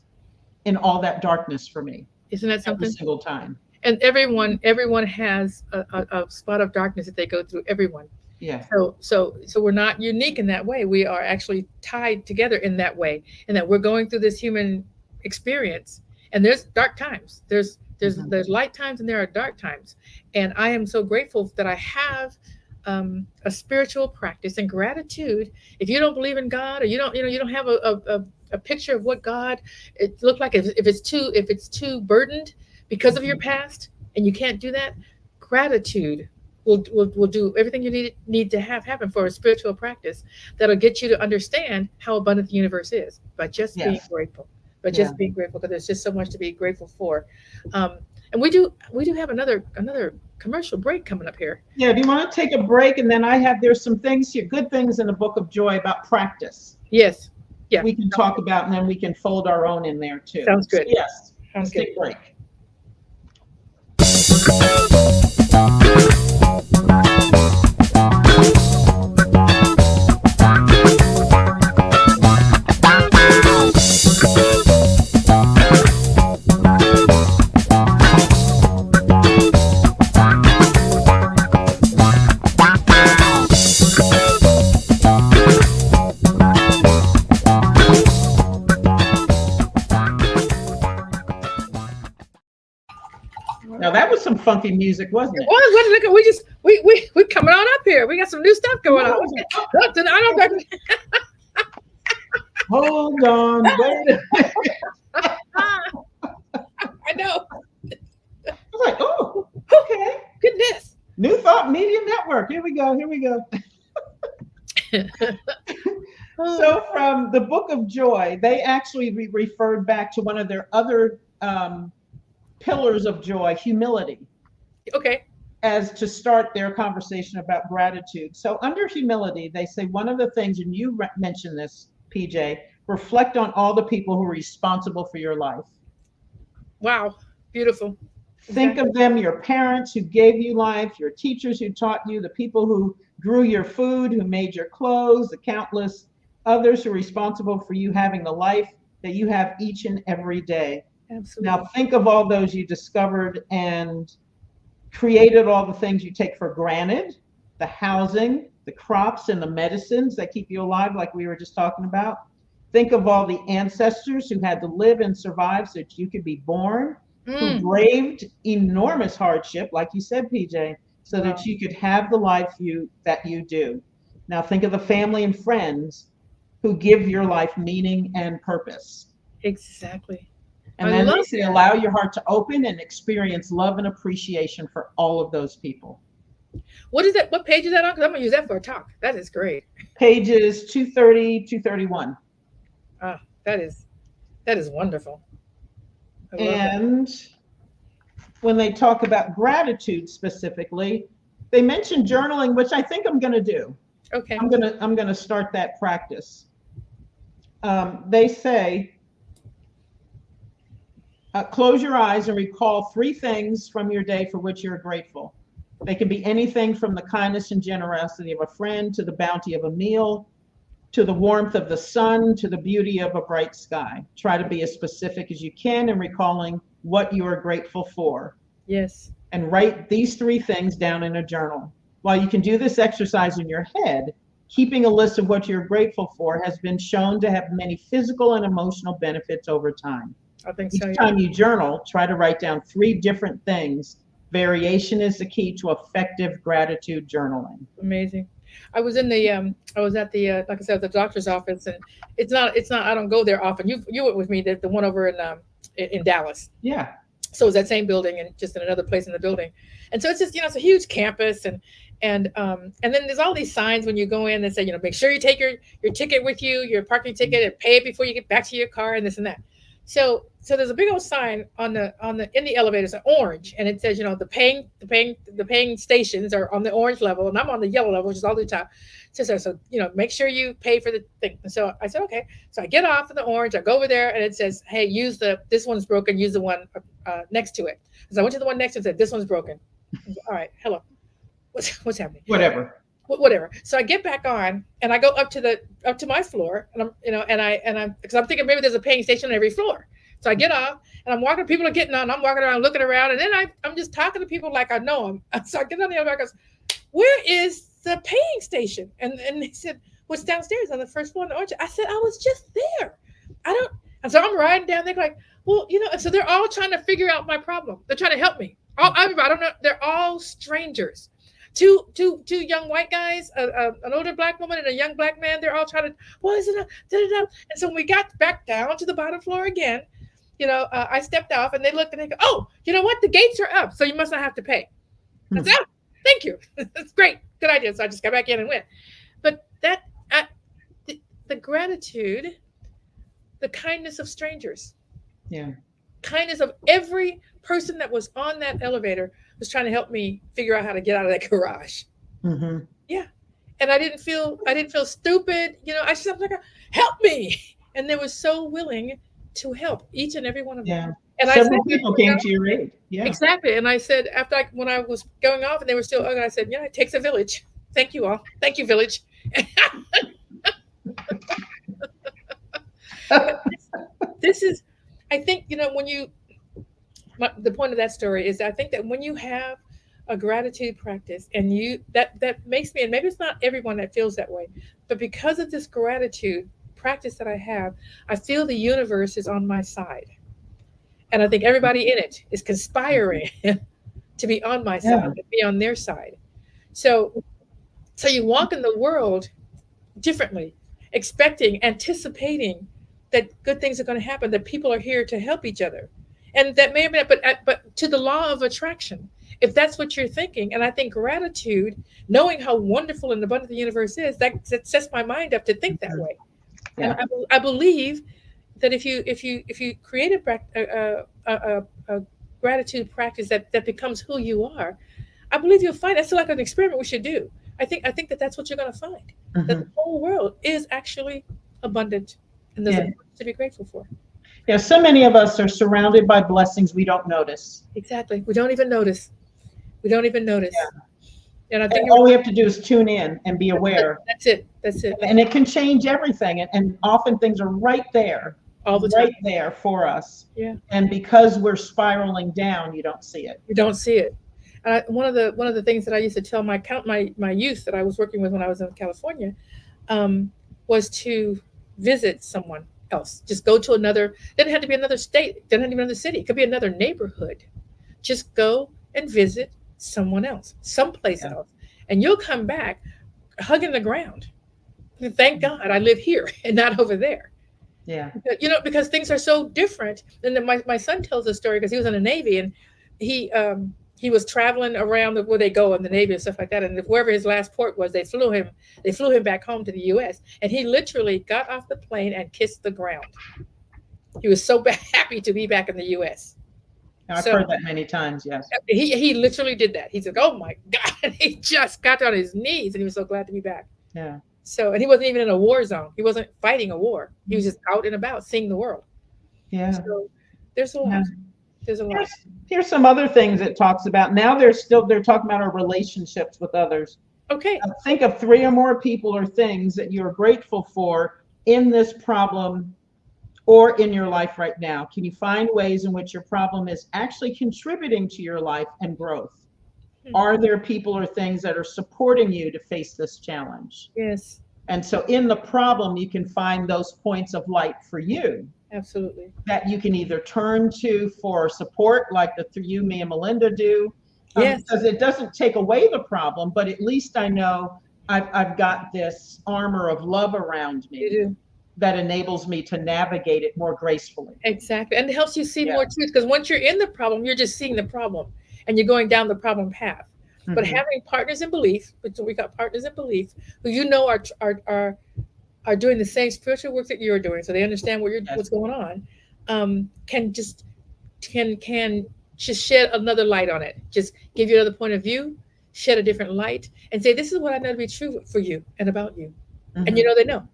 in all that darkness for me. Isn't that something? Every single time. And everyone has a spot of darkness that they go through. Everyone. Yeah. So we're not unique in that way. We are actually tied together in that way, and that we're going through this human experience. And there's dark times. There's Mhm. there's light times and there are dark times. And I am so grateful that I have a spiritual practice and gratitude. If you don't believe in God, or you don't have a picture of what God it looked like, if it's too burdened because of your Mhm. past, and you can't do that, gratitude will do everything you need to have happen for a spiritual practice that'll get you to understand how abundant the universe is by just being Yes. grateful. By Yeah. just being grateful, because there's just so much to be grateful for. And we do have another commercial break coming up here. Yeah. Do you want to take a break? And then there's some things here, good things in the Book of Joy about practice Yes. Yeah. we can talk about, and then we can fold our own in there too. Sounds So good. yes, Sounds let's good. take a break. Now that was some funky music, wasn't it? What? Look, we coming on up here. We got some new stuff going on. Look, I don't. Hold on, wait. I know. I was like, oh, okay. Goodness. New Thought Media Network. Here we go. So from the Book of Joy, they actually referred back to one of their other pillars of joy, humility, Okay. as to start their conversation about gratitude. So under humility, they say one of the things, and you mentioned this, Pjae, reflect on all the people who are responsible for your life. Wow. Beautiful. Think of them, your parents who gave you life, your teachers who taught you, the people who grew your food, who made your clothes, the countless others who are responsible for you having the life that you have each and every day. Absolutely. Now think of all those you discovered and created, all the things you take for granted, the housing, the crops, and the medicines that keep you alive, like we were just talking about. Think of all the ancestors who had to live and survive so that you could be born, who braved enormous hardship, like you said, Pjae, so that you could have the life that you do. Now think of the family and friends who give your life meaning and purpose. Exactly. And I then love they say, that. allow your heart to open and experience love and appreciation for all of those people. What is that? What page is that on? Because I'm gonna use that for a talk. That is great. Pages 230, 231. Ah, that is wonderful. I love that. And when they talk about gratitude specifically, they mention journaling, which I think I'm going to do. Okay. I'm going to start that practice. They say, close your eyes and recall 3 things from your day for which you're grateful. They can be anything from the kindness and generosity of a friend, to the bounty of a meal, to the warmth of the sun, to the beauty of a bright sky. Try to be as specific as you can in recalling what you are grateful for. Yes. And write these 3 things down in a journal. While you can do this exercise in your head, keeping a list of what you're grateful for has been shown to have many physical and emotional benefits over time. I think Each so. Yeah. time you journal, try to write down 3 different things. Variation is the key to effective gratitude journaling. Amazing. I was at the like I said, the doctor's office, and it's not I don't go there often. You went with me, the one over in Dallas. Yeah. So it's that same building, and just in another place in the building. And so it's just, it's a huge campus, and then there's all these signs when you go in that say, make sure you take your ticket with you, your parking ticket, and pay it before you get back to your car, and this and that. So there's a big old sign in the elevators, an orange, and it says, the paying stations are on the orange level, and I'm on the yellow level, which is all the way top. So make sure you pay for the thing. And so I said, okay. So I get off of the orange, I go over there, and it says, hey, this one's broken, use the one next to it. So I went to the one next to it and said, this one's broken. All right, hello. What's happening? Whatever. So I get back on, and I go up to my floor, and I'm because I'm thinking maybe there's a paying station on every floor. So I get off, and I'm walking. People are getting on. I'm walking around, looking around, and then I'm just talking to people like I know them. So I get on the elevator. I goes, where is the paying station? And they said, what's downstairs on the first floor in the orange? I said, I was just there. I don't. And so I'm riding down there like, Well, so they're all trying to figure out my problem. They're trying to help me. I don't know. They're all strangers. Two young white guys, an older black woman and a young black man. They're all trying to, well, is it a, da-da-da. And so when we got back down to the bottom floor again, I stepped off and they looked and they go, oh, you know what? The gates are up, so you must not have to pay. I said, oh, thank you. That's great. Good idea. So I just got back in and went. But the gratitude, the kindness of strangers. Yeah. Kindness of every person that was on that elevator was trying to help me figure out how to get out of that garage. Mm-hmm. Yeah. And I didn't feel stupid. I'm like, help me. And they were so willing to help each and every one of them. And several people came to your aid. Yeah. Exactly. And I said, when I was going off and they were still, I said, it takes a village. Thank you all. Thank you, village. This is, I think, the point of that story is I think that when you have a gratitude practice and that makes me, and maybe it's not everyone that feels that way, but because of this gratitude practice that I have, I feel the universe is on my side. And I think everybody in it is conspiring to be on my side, to be on their side. So you walk in the world differently, anticipating that good things are going to happen, that people are here to help each other. And that may have been, but to the law of attraction, if that's what you're thinking, and I think gratitude, knowing how wonderful and abundant the universe is, that sets my mind up to think that way. Yeah. And I believe that if you create a gratitude practice that becomes who you are, I believe you'll find that's like an experiment we should do. I think that's what you're going to find. Mm-hmm. That the whole world is actually abundant, and there's a lot to be grateful for. Yeah, so many of us are surrounded by blessings we don't notice. Exactly, we don't even notice. Yeah. And I think all we have to do is tune in and be aware. That's it. And it can change everything. And often things are right there. All the time. Right there for us. Yeah. And because we're spiraling down, you don't see it. You don't see it. And one of the things that I used to tell my youth that I was working with when I was in California was to visit someone else. Just go to didn't have to be another state, didn't have to be another city. It could be another neighborhood. Just go and visit someone else, someplace else. And you'll come back hugging the ground. Thank God I live here and not over there. Yeah. Because things are so different. And then my son tells a story because he was in the Navy and he was traveling around where they go in the Navy and stuff like that. And wherever his last port was, they flew him back home to the US. And he literally got off the plane and kissed the ground. He was so happy to be back in the US. I've heard that many times, yes. He literally did that. He said, oh my God, he just got on his knees and he was so glad to be back. Yeah. So, and he wasn't even in a war zone. He wasn't fighting a war. He was just out and about seeing the world. Yeah. So there's a lot. Yeah. There's a lot. Here's some other things it talks about. Now they're talking about our relationships with others. Okay. Think of 3 or more people or things that you're grateful for in this problem or in your life right now. Can you find ways in which your problem is actually contributing to your life and growth? Are there people or things that are supporting you to face this challenge? Yes. And so in the problem, you can find those points of light for you. Absolutely. That you can either turn to for support, like me and Melinda do. Yes. Because it doesn't take away the problem, but at least I know I've got this armor of love around me. You do. That enables me to navigate it more gracefully. Exactly. And it helps you see more truth, because once you're in the problem, you're just seeing the problem and you're going down the problem path. Mm-hmm. But having partners in belief, which we got partners in belief, who are doing the same spiritual work that you're doing, so they understand what's going on, can just shed another light on it. Just give you another point of view, shed a different light, and say, this is what I know to be true for you and about you. Mm-hmm. And they know.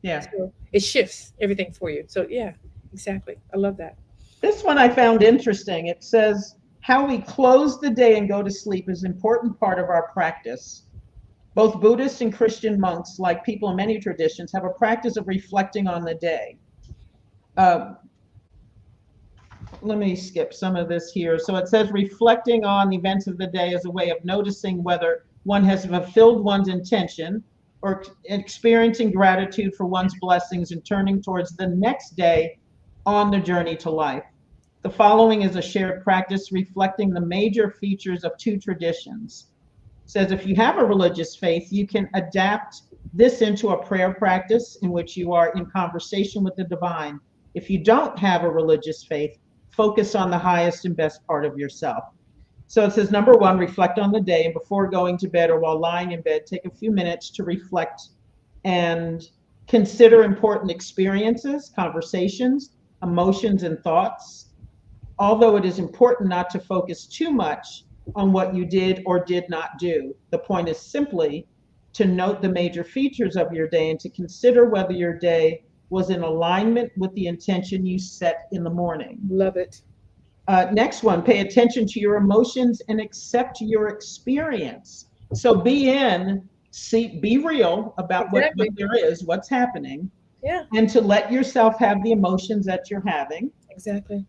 Yeah. So it shifts everything for you. So yeah, exactly. I love that. This one I found interesting. It says, how we close the day and go to sleep is an important part of our practice. Both Buddhist and Christian monks, like people in many traditions, have a practice of reflecting on the day. Let me skip some of this here. So it says reflecting on the events of the day as a way of noticing whether one has fulfilled one's intention, or experiencing gratitude for one's blessings and turning towards the next day on the journey to life. The following is a shared practice reflecting the major features of two traditions. It says if you have a religious faith, you can adapt this into a prayer practice in which you are in conversation with the divine. If you don't have a religious faith, focus on the highest and best part of yourself. So it says, number one, reflect on the day, and before going to bed or while lying in bed, take a few minutes to reflect and consider important experiences, conversations, emotions, and thoughts. Although it is important not to focus too much on what you did or did not do, the point is simply to note the major features of your day and to consider whether your day was in alignment with the intention you set in the morning. Love it. Next one, pay attention to your emotions and accept your experience. So be real about Exactly. what there is, what's happening, Yeah, and to let yourself have the emotions that you're having. exactly.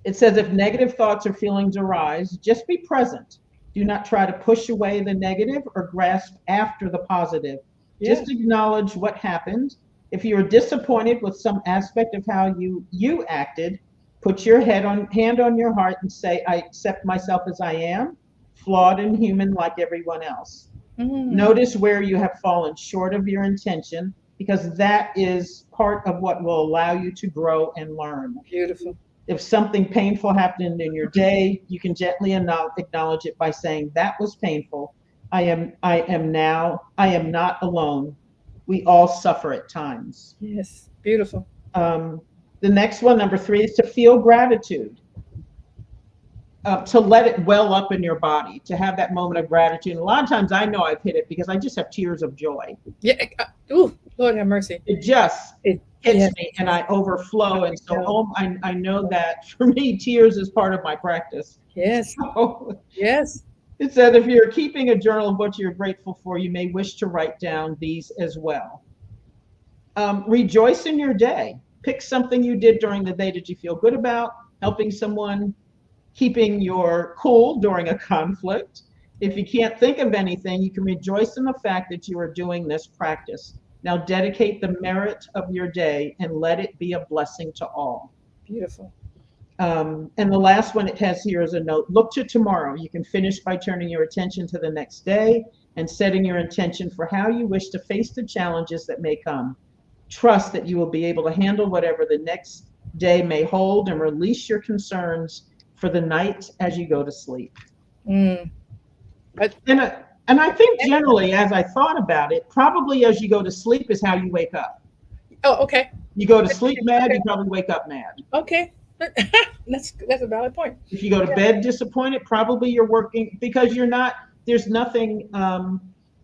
It says if negative thoughts or feelings arise, just be present. Do not try to push away the negative or grasp after the positive. Yeah. Just acknowledge what happened. If you are disappointed with some aspect of how you acted, put your hand on your heart and say, I accept myself as I am, flawed and human like everyone else. Notice where you have fallen short of your intention, because that is part of what will allow you to grow and learn. Beautiful. If something painful happened in your day, you can gently acknowledge it by saying, that was painful. I am not alone. We all suffer at times. Yes, beautiful. The next one, number 3, is to feel gratitude. To let it well up in your body, to have that moment of gratitude. And a lot of times I know I've hit it because I just have tears of joy. Yeah. Ooh, Lord have mercy. It just It hits yes. me and I overflow. And so I know that for me, tears is part of my practice. Yes. So Yes. it said if you're keeping a journal of what you're grateful for, you may wish to write down these as well. Rejoice in your day. Pick something you did during the day that you feel good about, helping someone, keeping your cool during a conflict. If you can't think of anything, you can rejoice in the fact that you are doing this practice. Now dedicate the merit of your day and let it be a blessing to all. Beautiful. And the last one it has here is a note. Look to tomorrow. You can finish by turning your attention to the next day and setting your intention for how you wish to face the challenges that may come. Trust that you will be able to handle whatever the next day may hold and release your concerns for the night as you go to sleep. Mm. And I think generally, as I thought about it, probably as you go to sleep is how you wake up. Oh, okay. You go to sleep mad, you probably wake up mad. Okay. That's a valid point. If you go to bed disappointed, probably you're working because there's nothing,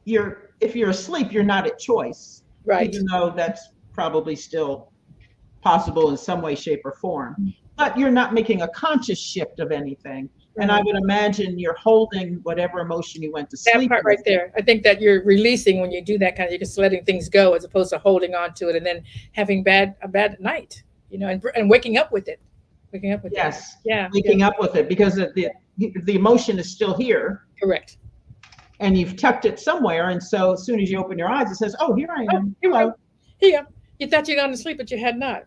if you're asleep, you're not at choice. Right. Even though that's probably still possible in some way, shape, or form. But you're not making a conscious shift of anything. Right. And I would imagine you're holding whatever emotion you went to sleep. That part right there. I think that you're releasing when you do that you're just letting things go as opposed to holding on to it and then having a bad night, and waking up with it. Waking up with it. Yes. Yeah. Waking up with it because the emotion is still here. Correct. And you've tucked it somewhere. And so as soon as you open your eyes, it says, oh, here I am. Hello. Here. You thought you'd gone to sleep, but you had not.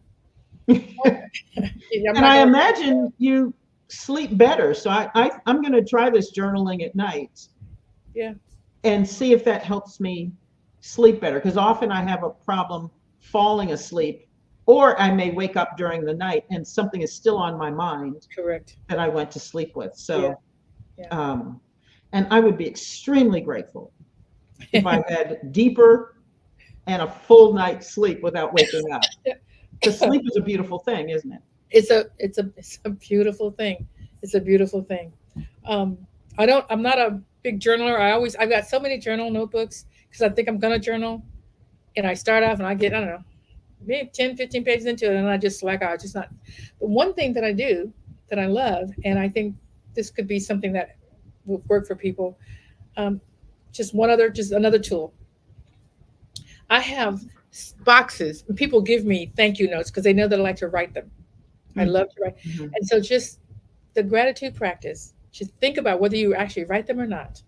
And I imagine you sleep better. So I'm going to try this journaling at night. Yeah. And see if that helps me sleep better. Because often I have a problem falling asleep, or I may wake up during the night and something is still on my mind. Correct. That I went to sleep with. So, yeah. And I would be extremely grateful if I had deeper and a full night's sleep without waking up. Because sleep is a beautiful thing, isn't it? It's a beautiful thing. It's a beautiful thing. I'm not a big journaler. I've got so many journal notebooks because I think I'm gonna journal, and I start off and I get, I don't know, maybe 10, 15 pages into it, and I just slack out. Just not. But one thing that I do that I love, and I think this could be something that will work for people. Just another tool. I have boxes. People give me thank you notes because they know that I like to write them. I love to write. Mm-hmm. And so just the gratitude practice, just think about whether you actually write them or not,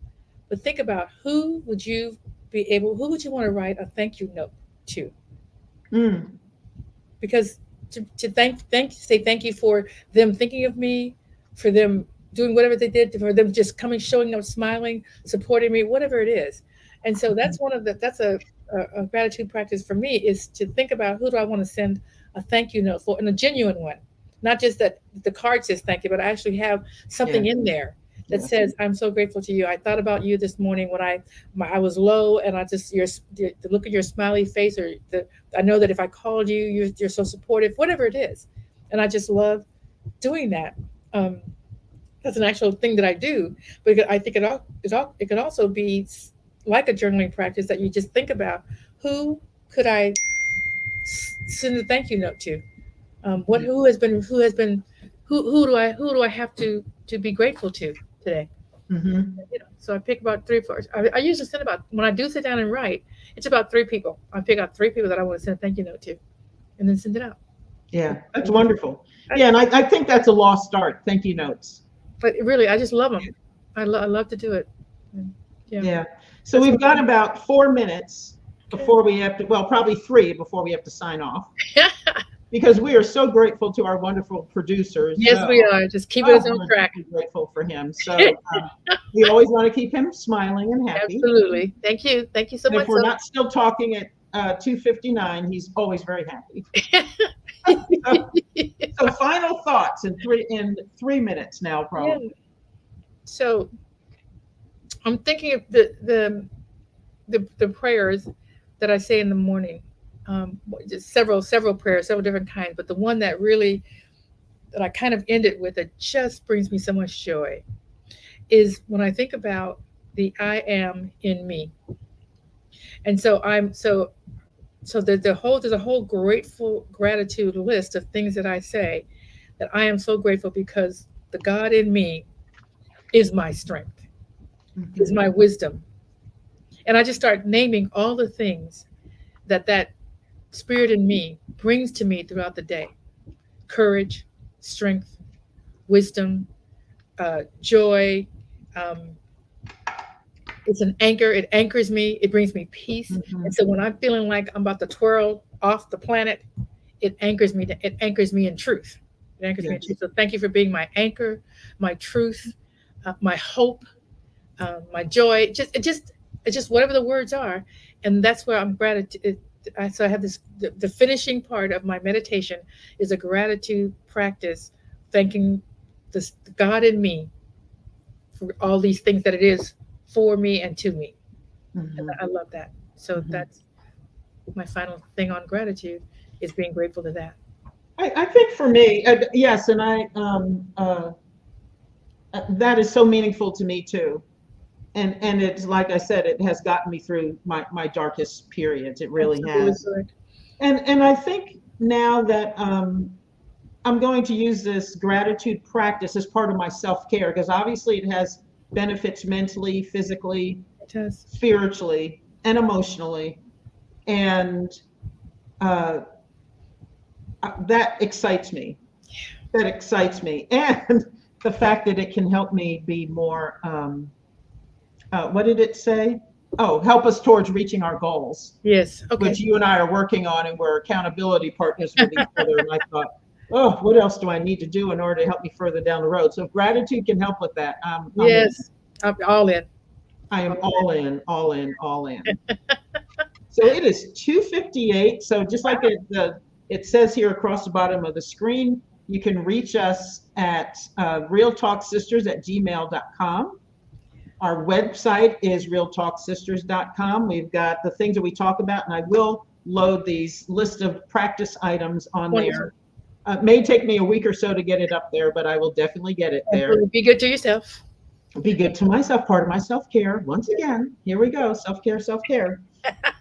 but think about who would you want to write a thank you note to? Because say thank you for them thinking of me, for them doing whatever they did, for them just coming, showing up, smiling, supporting me, whatever it is. And so that's a gratitude practice for me, is to think about who do I want to send a thank you note for, and a genuine one, not just that the card says thank you, but I actually have something in there that says, I'm so grateful to you. I thought about you this morning when I was low, and I just, the look at your smiley face, or I know that if I called you, you're so supportive, whatever it is. And I just love doing that. That's an actual thing that I do, but I think it could also be like a journaling practice, that you just think about, who could I send a thank you note to? Who do I have to be grateful to today? So I pick about 3 or 4. I usually send about, when I do sit down and write, it's about 3 people. I pick out 3 people that I want to send a thank you note to, and then send it out. Yeah, that's wonderful. Yeah, and I think that's a lost art, thank you notes. But really, I just love them. I love to do it. Yeah. So we've got about 4 minutes before we have to, well, probably 3 before we have to sign off. Because we are so grateful to our wonderful producers. Yes, we are. Just keep it on track. Grateful for him. So we always want to keep him smiling and happy. Absolutely. Thank you. Thank you so much. If we're not still talking at 2:59, he's always very happy. So final thoughts in 3 minutes now, probably. Yeah. So I'm thinking of the prayers that I say in the morning. Just several prayers, several different kinds, but the one that I kind of ended with, that just brings me so much joy, is when I think about the I am in me. And so there's a whole gratitude list of things that I say, that I am so grateful because the God in me is my strength, is my wisdom. And I just start naming all the things that Spirit in me brings to me throughout the day: courage, strength, wisdom, joy. It's an anchor. It anchors me. It brings me peace. And so when I'm feeling like I'm about to twirl off the planet, it anchors me. It anchors me in truth. It anchors me in truth. So thank you for being my anchor, my truth, my hope, my joy. Just whatever the words are, and that's where I'm gratitude. So I have this, the finishing part of my meditation is a gratitude practice, thanking the God in me for all these things that it is for me and to me. And I love that. So that's my final thing on gratitude, is being grateful to that. I think for me, yes, and that is so meaningful to me too. And it's like I said, it has gotten me through my darkest periods. It really has. And I think now that I'm going to use this gratitude practice as part of my self-care, because obviously it has benefits mentally, physically, spiritually, and emotionally. And that excites me. That excites me. And the fact that it can help me be more, what did it say? Oh, help us towards reaching our goals. Yes. Okay. Which you and I are working on, and we're accountability partners with each other. And I thought, oh, what else do I need to do in order to help me further down the road? So if gratitude can help with that. Yes, I'm all in. I am all in. So it is 2:58. So just like it says here across the bottom of the screen, you can reach us at realtalksisters@gmail.com. Our website is realtalksisters.com. We've got the things that we talk about, and I will load these list of practice items on there. It may take me a week or so to get it up there, but I will definitely get it there. Be good to yourself. Be good to myself, part of my self-care. Once again, here we go, self-care.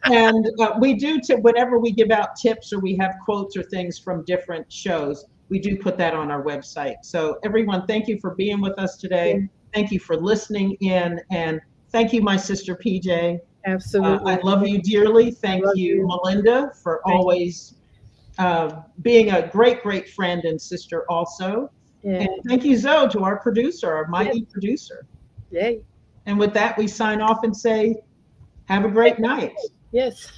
And we do, whenever we give out tips or we have quotes or things from different shows, we do put that on our website. So everyone, thank you for being with us today. Thank you for listening in, and thank you, my sister Pjae. Absolutely. I love you dearly. Thank you, Melinda, for always being a great friend and sister also. Yeah. And thank you, Zoe, to our producer, our mighty producer. Yay. And with that, we sign off and say, have a great night. Yes.